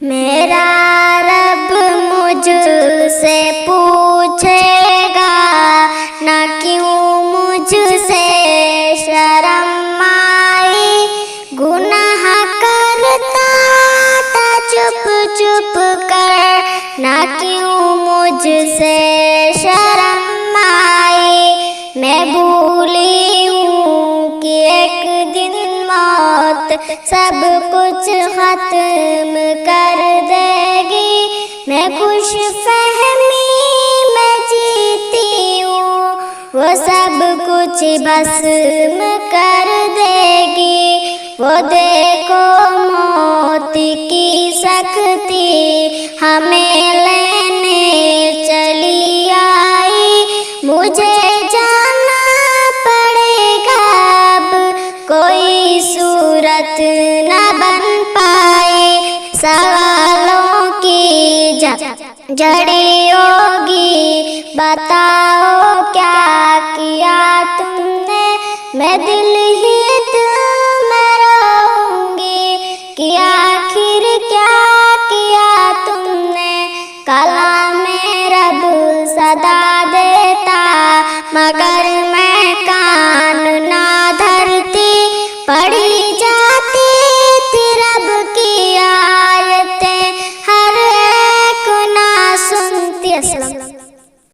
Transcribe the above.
मेरा रब मुझसे पूछेगा ना क्यों मुझसे शर्म आई। गुनाह करता था चुप चुप कर ना क्यों मुझसे शर्म आई। मैं भूली हूँ कि एक दिन मौत सब कुछ खत्म कर देगी। मैं खुश फहमी में जीती हूँ, वो सब कुछ भस्म कर देगी। वो देखो मौत की सख्ती हमें लेने चली आई। मुझे जाना पड़ेगा अब, कोई सूरत न बन पाए। सवालों की जड़ी होगी, बताओ क्या किया तुमने। मैं दिल ही